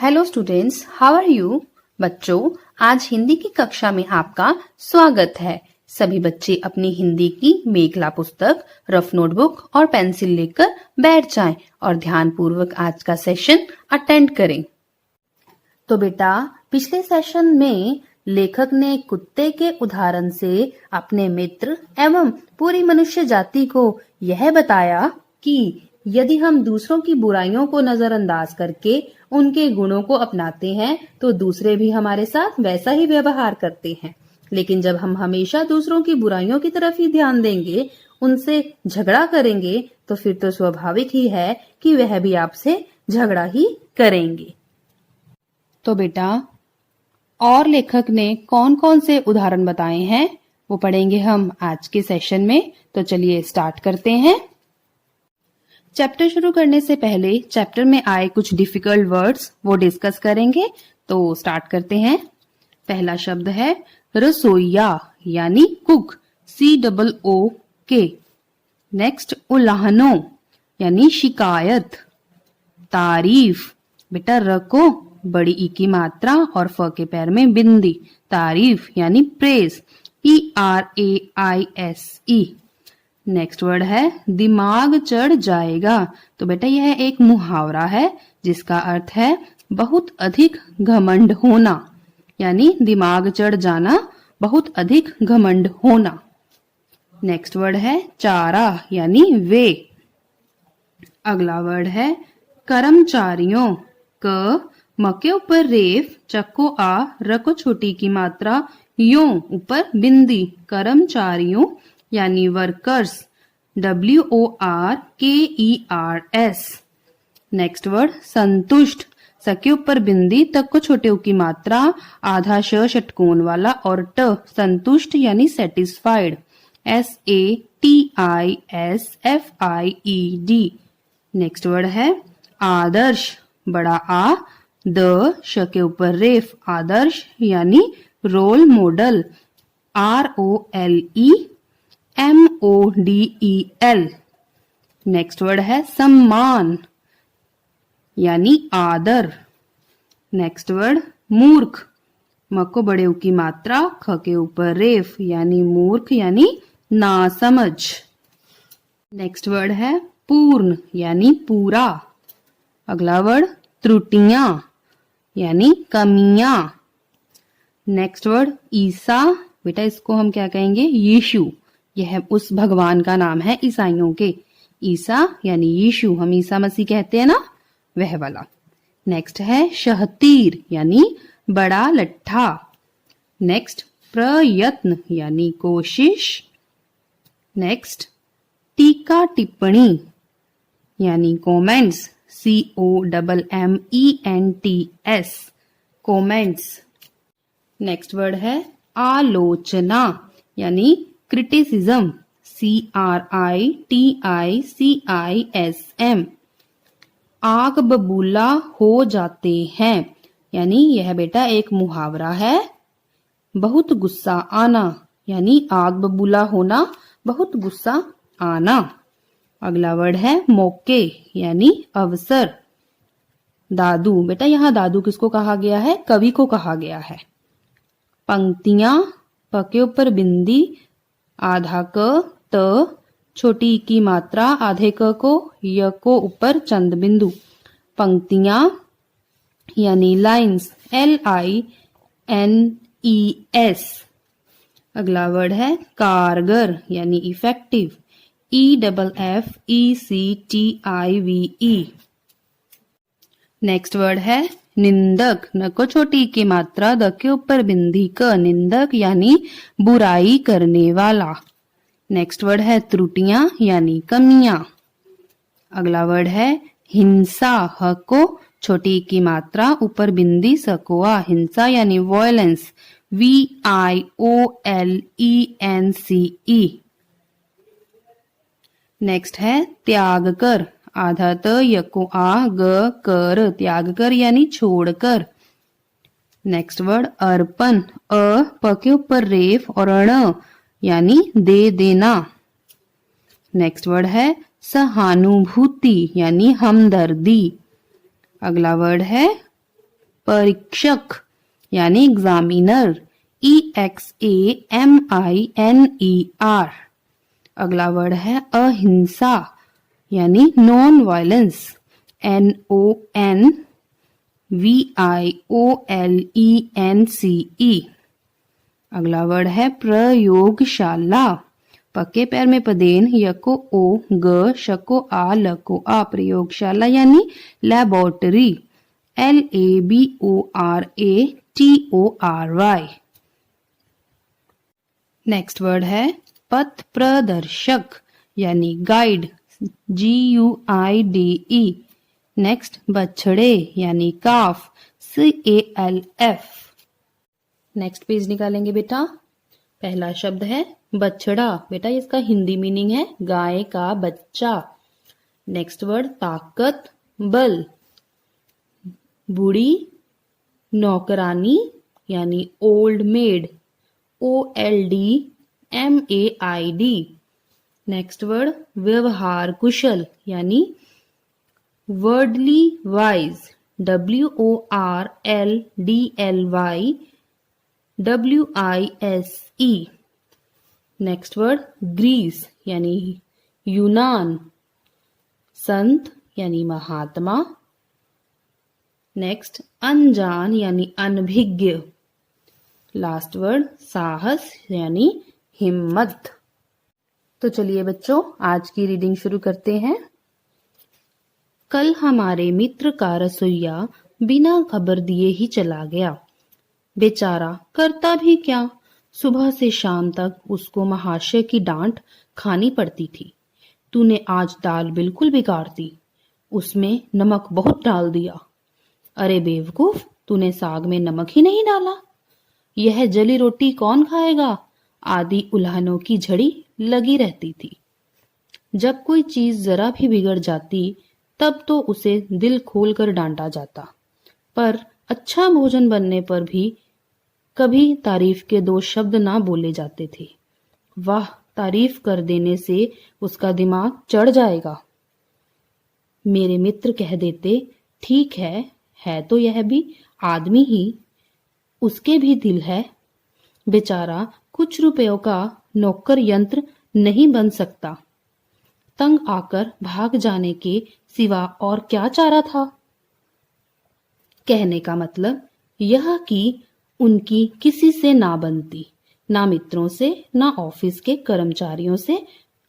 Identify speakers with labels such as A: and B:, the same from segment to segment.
A: Hello students, how are you? बच्चों, आज हिंदी की कक्षा में आपका स्वागत है। सभी बच्चे अपनी हिंदी की मेघला पुस्तक, रफ नोटबुक और पेंसिल लेकर बैठ जाएं और ध्यान पूर्वक आज का सेशन अटेंड करें। तो बेटा, पिछले सेशन में लेखक ने कुत्ते के उदाहरण से अपने मित्र एवं पूरी मनुष्य जाति को यह बताया कि यदि हम दूसरों की बुराइयों को नजरअंदाज करके उनके गुणों को अपनाते हैं तो दूसरे भी हमारे साथ वैसा ही व्यवहार करते हैं। लेकिन जब हम हमेशा दूसरों की बुराइयों की तरफ ही ध्यान देंगे, उनसे झगड़ा करेंगे, तो फिर तो स्वाभाविक ही है कि वह भी आपसे झगड़ा ही करेंगे। तो बेटा, और लेखक ने कौन कौन से उदाहरण बताए हैं वो पढ़ेंगे हम आज के सेशन में। तो चलिए स्टार्ट करते हैं। चैप्टर शुरू करने से पहले चैप्टर में आए कुछ डिफिकल्ट वर्ड्स वो डिस्कस करेंगे। तो स्टार्ट करते हैं। पहला शब्द है रसोइया यानी कुक, COOK। नेक्स्ट उल्लाहनों यानी शिकायत। तारीफ, बेटा र को बड़ी ई की मात्रा और फ के पैर में बिंदी, तारीफ यानी प्रेज, PRAISE। नेक्स्ट वर्ड है दिमाग चढ़ जाएगा। तो बेटा यह एक मुहावरा है जिसका अर्थ है बहुत अधिक घमंड होना, यानी दिमाग चढ़ जाना, बहुत अधिक घमंड होना। नेक्स्ट वर्ड है चारा यानी वे। अगला वर्ड है कर्मचारियों, क म के ऊपर रेफ, चक्को आ, र को छोटी की मात्रा, यो ऊपर बिंदी, कर्मचारियों यानी वर्कर्स, WORKERS। नेक्स्ट वर्ड संतुष्ट, स के ऊपर बिंदी, तक को छोटे ऊ की मात्रा, आधा श षटकोण वाला और ट, संतुष्ट यानी सेटिस्फाइड, SATISFIED। नेक्स्ट वर्ड है आदर्श, बड़ा आ, द श के ऊपर रेफ, आदर्श यानी role model, ROLEMODEL। Next word है सम्मान यानी आदर। नेक्स्ट वर्ड मूर्ख, म को बड़े ऊ की मात्रा, ख के ऊपर रेफ यानी मूर्ख यानी नासमझ। नेक्स्ट वर्ड है पूर्ण यानी पूरा। अगला वर्ड त्रुटियां यानी कमियां। नेक्स्ट वर्ड ईसा, बेटा इसको हम क्या कहेंगे? यीशु। यह उस भगवान का नाम है ईसाइयों के। ईसा यानी यीशु, हम ईसा मसीह कहते हैं ना, वह वाला। नेक्स्ट है शहतीर यानी बड़ा लट्ठा। नेक्स्ट प्रयत्न यानी कोशिश। नेक्स्ट टीका टिप्पणी यानी comments, COMMENTS, comments. Next word है आलोचना यानी क्रिटिसिज्म, CRITICISM। आग बबूला हो जाते हैं यानी यह बेटा एक मुहावरा है, बहुत गुस्सा आना यानी आग बबूला होना, बहुत गुस्सा आना। अगला वर्ड है मौके यानी अवसर। दादू, बेटा यहाँ दादू किसको कहा गया है? कवि को कहा गया है। पंक्तियां, प के ऊपर बिंदी, आधा क, त, छोटी ई की मात्रा, आधे क को, य को ऊपर चंद बिंदु, पंक्तियां यानी लाइन्स, LINES। अगला वर्ड है कारगर यानी इफेक्टिव, EFFECTIVE। नेक्स्ट वर्ड है निंदक, न को छोटी की मात्रा, द के ऊपर बिंदी, क, निंदक यानी बुराई करने वाला। नेक्स्ट वर्ड है त्रुटियां यानी कमियां। अगला वर्ड है हिंसा, ह को छोटी की मात्रा, ऊपर बिंदी, सकोआ, हिंसा यानी वॉयलेंस, VIOLENCE। नेक्स्ट है त्याग कर, आधा त, यको आ, ग, कर, त्याग कर यानी छोड़कर। नेक्स्ट वर्ड अर्पण, अ, प के ऊपर रेफ और अण यानी दे देना। नेक्स्ट वर्ड है सहानुभूति यानी हमदर्दी। अगला वर्ड है परीक्षक यानी एग्जामिनर, EXAMINER। अगला वर्ड है अहिंसा यानी नॉन वायलेंस, NONVIOLENCE। अगला वर्ड है प्रयोगशाला, पक्के पैर में पदेन, यको ओ ग शको आ लको आ, प्रयोगशाला यानी लैबोरेटरी, LABORATORY। नेक्स्ट वर्ड है पथ प्रदर्शक यानी गाइड, GUIDE। नेक्स्ट बछड़े यानी काफ, CALF। नेक्स्ट पेज निकालेंगे बेटा। पहला शब्द है बछड़ा, बेटा इसका हिंदी मीनिंग है गाय का बच्चा। नेक्स्ट वर्ड ताकत, बल। बूढ़ी, नौकरानी यानी old maid, OLDMAID। Next word व्यवहार कुशल यानी worldly wise, WORLDLYWISE। Next word Greece यानी यूनान, संत यानी महात्मा। नेक्स्ट अनजान यानी अनभिज्ञ। लास्ट वर्ड साहस यानी हिम्मत। तो चलिए बच्चों आज की रीडिंग शुरू करते हैं। कल हमारे मित्र का रसोइया बिना खबर दिए ही चला गया। बेचारा करता भी क्या, सुबह से शाम तक उसको महाशय की डांट खानी पड़ती थी। तूने आज दाल बिल्कुल बिगाड़ दी, उसमें नमक बहुत डाल दिया। अरे बेवकूफ, तूने साग में नमक ही नहीं डाला। यह जली रोटी कौन खाएगा, आदि उल्हानों की झड़ी लगी रहती थी। जब कोई चीज जरा भी बिगड़ जाती तब तो उसे दिल खोलकर डांटा जाता, पर अच्छा भोजन बनने पर भी कभी तारीफ के 2 शब्द ना बोले जाते थे। वाह, तारीफ कर देने से उसका दिमाग चढ़ जाएगा। मेरे मित्र कह देते, ठीक है तो यह भी आदमी ही, उसके भी दिल है। बेचारा कुछ रुपयों का नौकर यंत्र नहीं बन सकता। तंग आकर भाग जाने के सिवा और क्या चारा था। कहने का मतलब यह कि उनकी किसी से ना बनती, ना मित्रों से, ना ऑफिस के कर्मचारियों से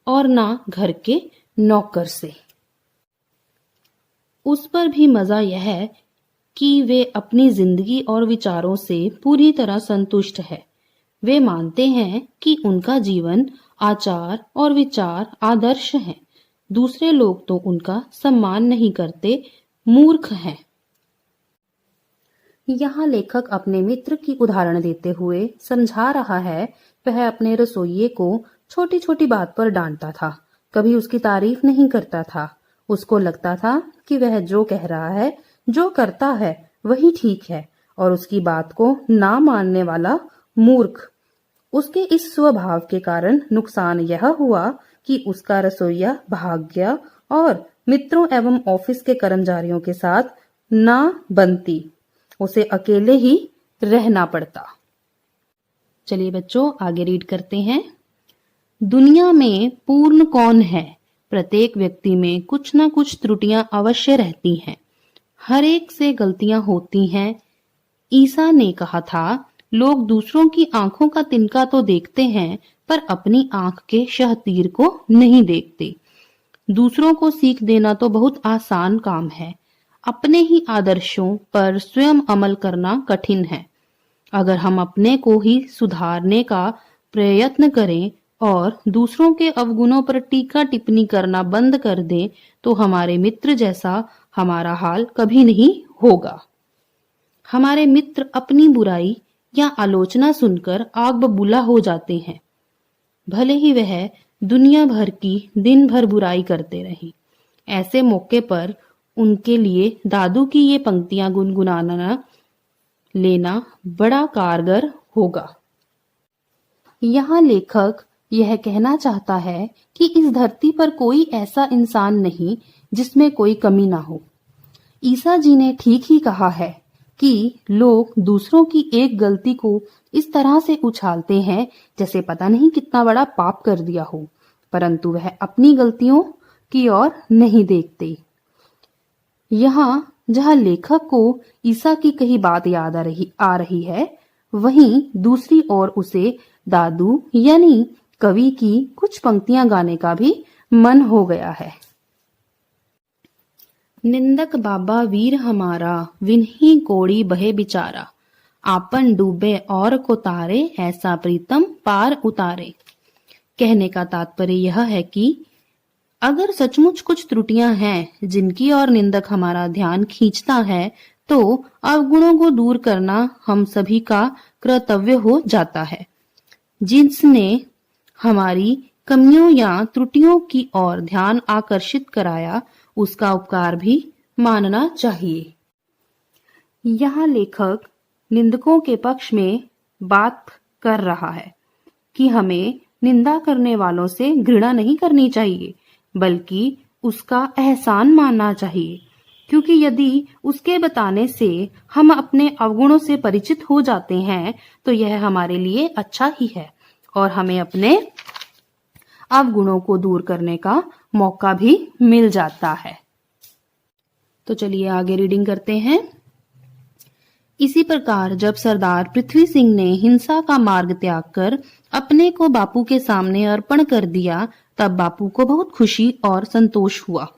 A: और ना घर के नौकर से। उस पर भी मजा यह है कि वे अपनी जिंदगी और विचारों से पूरी तरह संतुष्ट है। वे मानते हैं कि उनका जीवन, आचार और विचार आदर्श हैं। दूसरे लोग तो उनका सम्मान नहीं करते, मूर्ख हैं। यहाँ लेखक अपने मित्र की उदाहरण देते हुए समझा रहा है, वह अपने रसोइये को छोटी छोटी बात पर डांटता था, कभी उसकी तारीफ नहीं करता था। उसको लगता था कि वह जो कह रहा है, जो करता है वही ठीक है और उसकी बात को ना मानने वाला मूर्ख। उसके इस स्वभाव के कारण नुकसान यह हुआ कि उसका रसोइया भाग गया और मित्रों एवं ऑफिस के कर्मचारियों के साथ ना बनती, उसे अकेले ही रहना पड़ता। चलिए बच्चों आगे रीड करते हैं। दुनिया में पूर्ण कौन है? प्रत्येक व्यक्ति में कुछ ना कुछ त्रुटियां अवश्य रहती हैं। हर एक से गलतियां होती हैं। ईसा ने कहा था, लोग दूसरों की आंखों का तिनका तो देखते हैं पर अपनी आंख के शहतीर को नहीं देखते। दूसरों को सीख देना तो बहुत आसान काम है, अपने ही आदर्शों पर स्वयं अमल करना कठिन है। अगर हम अपने को ही सुधारने का प्रयत्न करें और दूसरों के अवगुणों पर टीका टिप्पणी करना बंद कर दें तो हमारे मित्र जैसा हमारा हाल कभी नहीं होगा। हमारे मित्र अपनी बुराई या आलोचना सुनकर आग बबूला हो जाते हैं, भले ही वह दुनिया भर की दिन भर बुराई करते रहें। ऐसे मौके पर उनके लिए दादू की ये पंक्तियां गुनगुनाना लेना बड़ा कारगर होगा। यहाँ लेखक यह कहना चाहता है कि इस धरती पर कोई ऐसा इंसान नहीं जिसमें कोई कमी ना हो। ईसा जी ने ठीक ही कहा है कि लोग दूसरों की एक गलती को इस तरह से उछालते हैं जैसे पता नहीं कितना बड़ा पाप कर दिया हो, परंतु वह अपनी गलतियों की ओर नहीं देखते। यहाँ जहाँ लेखक को ईसा की कही बात याद आ रही है, वहीं दूसरी ओर उसे दादू यानी कवि की कुछ पंक्तियां गाने का भी मन हो गया है। निंदक बाबा वीर हमारा, विन्ही कोड़ी बहे बिचारा, आपन डूबे और को तारे, ऐसा प्रीतम पार उतारे। कहने का तात्पर्य यह है कि अगर सचमुच कुछ त्रुटियां हैं जिनकी ओर निंदक हमारा ध्यान खींचता है, तो अवगुणों को दूर करना हम सभी का कर्तव्य हो जाता है। जिसने हमारी कमियों या त्रुटियों की ओर ध्यान आकर्षित कराया, उसका उपकार भी मानना चाहिए। यहाँ लेखक निंदकों के पक्ष में बात कर रहा है कि हमें निंदा करने वालों से घृणा नहीं करनी चाहिए, बल्कि उसका एहसान मानना चाहिए, क्योंकि यदि उसके बताने से हम अपने अवगुणों से परिचित हो जाते हैं तो यह हमारे लिए अच्छा ही है और हमें अपने अवगुणों को दूर करने का मौका भी मिल जाता है। तो चलिए आगे रीडिंग करते हैं। इसी प्रकार जब सरदार पृथ्वी सिंह ने हिंसा का मार्ग त्याग कर अपने को बापू के सामने अर्पण कर दिया, तब बापू को बहुत खुशी और संतोष हुआ।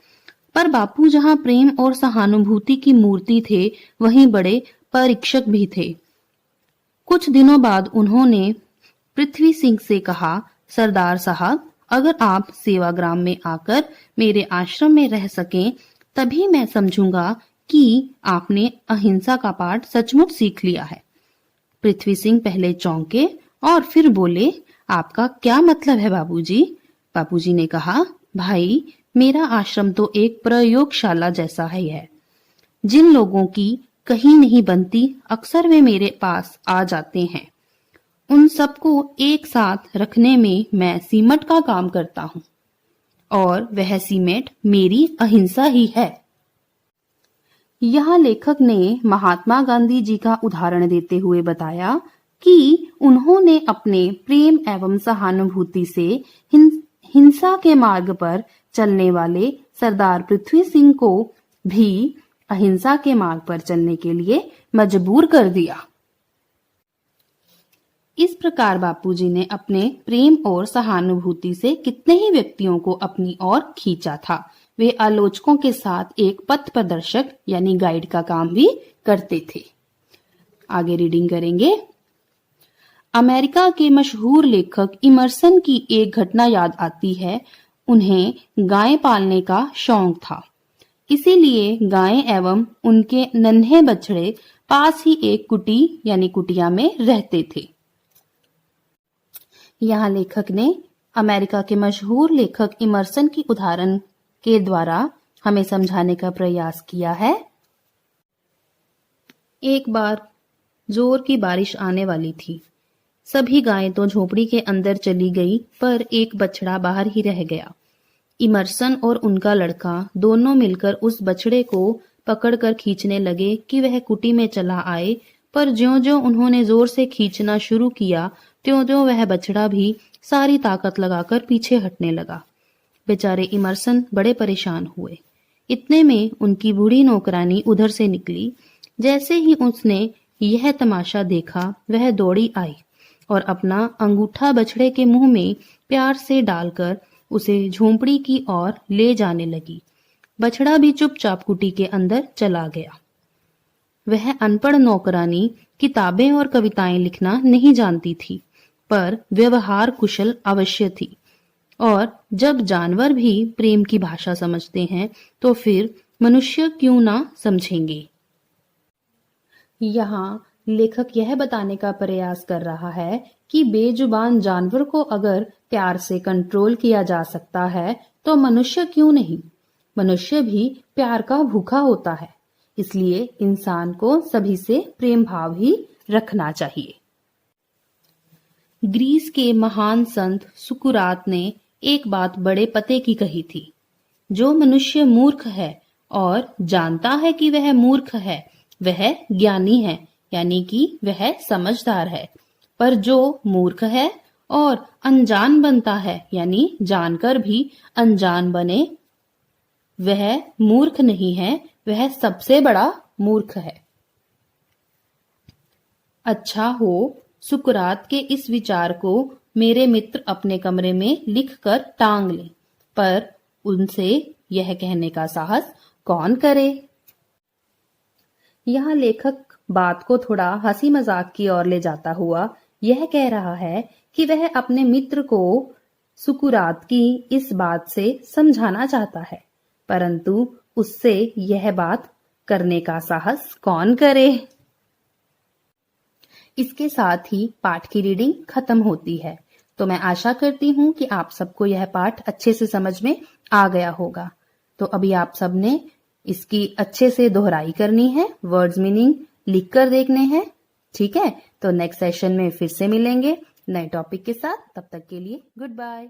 A: पर बापू जहाँ प्रेम और सहानुभूति की मूर्ति थे, वहीं बड़े परीक्षक भी थे। कुछ दिनों बाद उन्होंने पृथ्वी सिंह से कहा, सरदार साहब, अगर आप सेवाग्राम में आकर मेरे आश्रम में रह सकें, तभी मैं समझूंगा कि आपने अहिंसा का पाठ सचमुच सीख लिया है। पृथ्वी सिंह पहले चौंके और फिर बोले, आपका क्या मतलब है बाबूजी? बाबूजी ने कहा, भाई, मेरा आश्रम तो एक प्रयोगशाला जैसा ही है। जिन लोगों की कहीं नहीं बनती, अक्सर वे मेरे पास आ जाते हैं। उन सबको एक साथ रखने में मैं सीमेंट का काम करता हूँ और वह सीमेंट मेरी अहिंसा ही है। यहाँ लेखक ने महात्मा गांधी जी का उदाहरण देते हुए बताया कि उन्होंने अपने प्रेम एवं सहानुभूति से हिंसा के मार्ग पर चलने वाले सरदार पृथ्वी सिंह को भी अहिंसा के मार्ग पर चलने के लिए मजबूर कर दिया। इस प्रकार बापूजी ने अपने प्रेम और सहानुभूति से कितने ही व्यक्तियों को अपनी ओर खींचा था। वे आलोचकों के साथ एक पथ प्रदर्शक यानी गाइड का काम भी करते थे। आगे रीडिंग करेंगे। अमेरिका के मशहूर लेखक इमर्सन की एक घटना याद आती है। उन्हें गाय पालने का शौक था, इसीलिए गाय एवं उनके नन्हे बछड़े पास ही एक कुटी यानी कुटिया में रहते थे। यहाँ लेखक ने अमेरिका के मशहूर लेखक इमर्सन की उदाहरण के द्वारा हमें समझाने का प्रयास किया है। एक बार जोर की बारिश आने वाली थी। सभी गायें तो झोपड़ी के अंदर चली गई, पर एक बछड़ा बाहर ही रह गया। इमर्सन और उनका लड़का दोनों मिलकर उस बछड़े को पकड़कर खींचने लगे कि वह कुटी में चला आए, पर ज्यों-ज्यों उन्होंने जोर से खींचना शुरू किया, त्यों-त्यों वह बछड़ा भी सारी ताकत लगाकर पीछे हटने लगा। बेचारे इमर्सन बड़े परेशान हुए। इतने में उनकी बूढ़ी नौकरानी उधर से निकली। जैसे ही उसने यह तमाशा देखा, वह दौड़ी आई और अपना अंगूठा बछड़े के मुंह में प्यार से डालकर उसे झोंपड़ी की ओर ले जाने लगी। बछड़ा भी चुपचाप कुटी के अंदर चला गया। वह अनपढ़ नौकरानी किताबें और कविताएं लिखना नहीं जानती थी, पर व्यवहार कुशल अवश्य थी। और जब जानवर भी प्रेम की भाषा समझते हैं, तो फिर मनुष्य क्यों ना समझेंगे। यहाँ लेखक यह बताने का प्रयास कर रहा है कि बेजुबान जानवर को अगर प्यार से कंट्रोल किया जा सकता है, तो मनुष्य क्यों नहीं। मनुष्य भी प्यार का भूखा होता है, इसलिए इंसान को सभी से प्रेम भाव ही रखना चाहिए। ग्रीस के महान संत सुकुरात ने एक बात बड़े पते की कही थी। जो मनुष्य मूर्ख है और जानता है कि वह मूर्ख है, वह ज्ञानी है, यानी कि वह समझदार है। पर जो मूर्ख है और अनजान बनता है, यानी जानकर भी अनजान बने, वह मूर्ख नहीं है, वह सबसे बड़ा मूर्ख है। अच्छा हो सुकरात के इस विचार को मेरे मित्र अपने कमरे में लिखकर टांग लें, पर उनसे यह कहने का साहस कौन करे। यहाँ लेखक बात को थोड़ा हंसी मजाक की ओर ले जाता हुआ यह कह रहा है कि वह अपने मित्र को सुकरात की इस बात से समझाना चाहता है, परंतु उससे यह बात करने का साहस कौन करे। इसके साथ ही पाठ की रीडिंग खत्म होती है। तो मैं आशा करती हूँ कि आप सबको यह पाठ अच्छे से समझ में आ गया होगा। तो अभी आप सबने इसकी अच्छे से दोहराई करनी है, वर्ड्स मीनिंग लिख कर देखने हैं, ठीक है। तो नेक्स्ट सेशन में फिर से मिलेंगे नए टॉपिक के साथ। तब तक के लिए गुड बाय।